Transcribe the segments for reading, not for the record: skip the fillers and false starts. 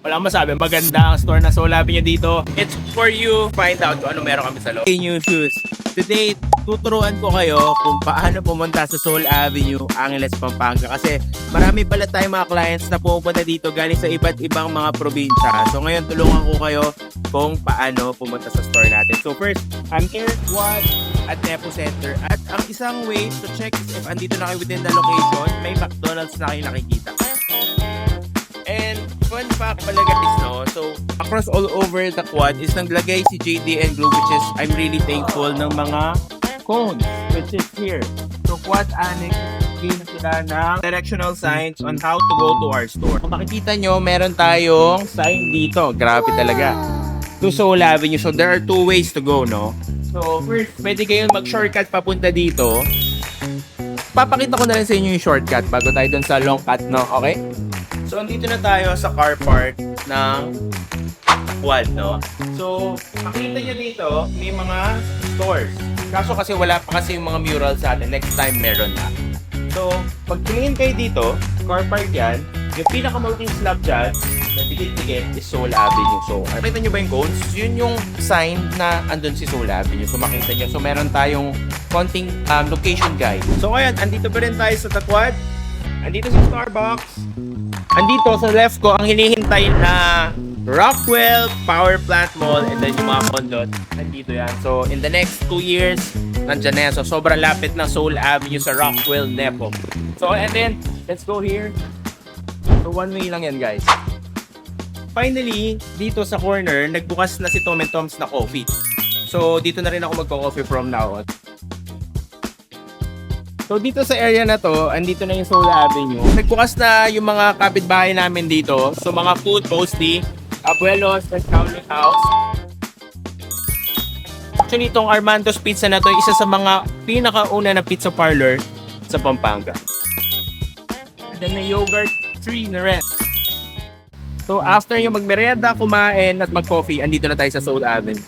Wala akong masabi, maganda ang store na Soul Avenue dito. It's for you find out kung ano meron kami sa loob. Hey, new shoes. Today, tuturuan ko kayo kung paano pumunta sa Soul Avenue, Angeles, Pampanga. Kasi marami pala tayong mga clients na pupunta dito galing sa iba't ibang mga probinsya. So ngayon, tulungan ko kayo kung paano pumunta sa store natin. So first, I'm here at Nepo Center. At ang isang way to check is if andito na kayo within the location, may McDonald's na kayo nakikita. And fun fact pala guys, no? So, across all over the quad is naglagay si JD and Glue, which is I'm really thankful ng mga cones, which is here. So, Quad Annex, game sila ng directional signs on how to go to our store. Kung makikita nyo, meron tayong sign dito. Grabe talaga. To Soul Avenue. So, there are two ways to go, no? So, first, pwede kayong mag-shortcut papunta dito. Papakita ko na rin sa inyo yung shortcut bago tayo dun sa long cut, no? Okay? So, andito na tayo sa car park ng Quad, no? So, makita nyo dito, may mga stores. Kaso kasi wala pa kasi yung mga mural sa atin. Next time, meron na. So, pag tumingin kayo dito, car park yan, yung pinaka-multi slab dyan, na dikit-dikit is Soul Avenue. So, nakita nyo ba yung cones? Yun yung sign na andun si Soul Avenue. So, makita nyo. So, meron tayong konting location guide. So, ngayon, andito pa rin tayo sa Quad. Andito sa Starbucks. Andito sa left ko, ang hinihintay na Rockwell Power Plant Mall, and then yung mga condo, andito yan. So, in the next 2 years, nandyan na yan. So, sobrang lapit ng Soul Avenue sa Rockwell, Nepo. So, and then, let's go here. So, one way lang yan, guys. Finally, dito sa corner, nagbukas na si Tom & Tom's na coffee. So, dito na rin ako magko-coffee from now on. So dito sa area na to, andito na yung Soul Avenue. Nagbukas na yung mga kapitbahay namin dito. So mga food mostly, Abuelos and Kowloon House. Actually itong Armando's Pizza na to, isa sa mga pinakauna na pizza parlor sa Pampanga. And then may yogurt tree na rin. So after yung magmerienda, kumain at mag-coffee, andito na tayo sa Soul Avenue.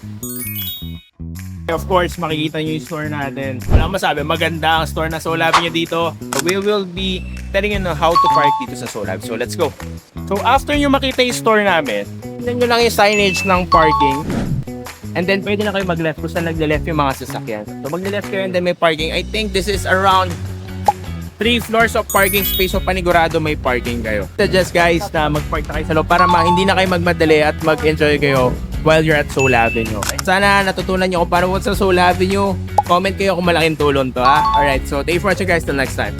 Of course, makikita nyo yung store natin. Wala akong masabi, maganda ang store na Soul Avenue dito. So, we will be telling you how to park dito sa Soul Avenue. So, let's go. So, after nyo makita yung store namin, tignan nyo lang yung signage ng parking. And then, pwede na kayo mag-left kung saan nagle-left yung mga sasakyan. So, magle-left kayo and then may parking. I think this is around 3 floors of parking space. So, panigurado may parking kayo. Suggest guys na mag-park na kayo sa loob para hindi na kayo magmadali at mag-enjoy kayo while you're at Soul Avenue. Sana natutunan nyo kung paano sa Soul Avenue. Comment kayo kung malaking tulong to, ha? Alright, so thank you for watching guys. Till next time.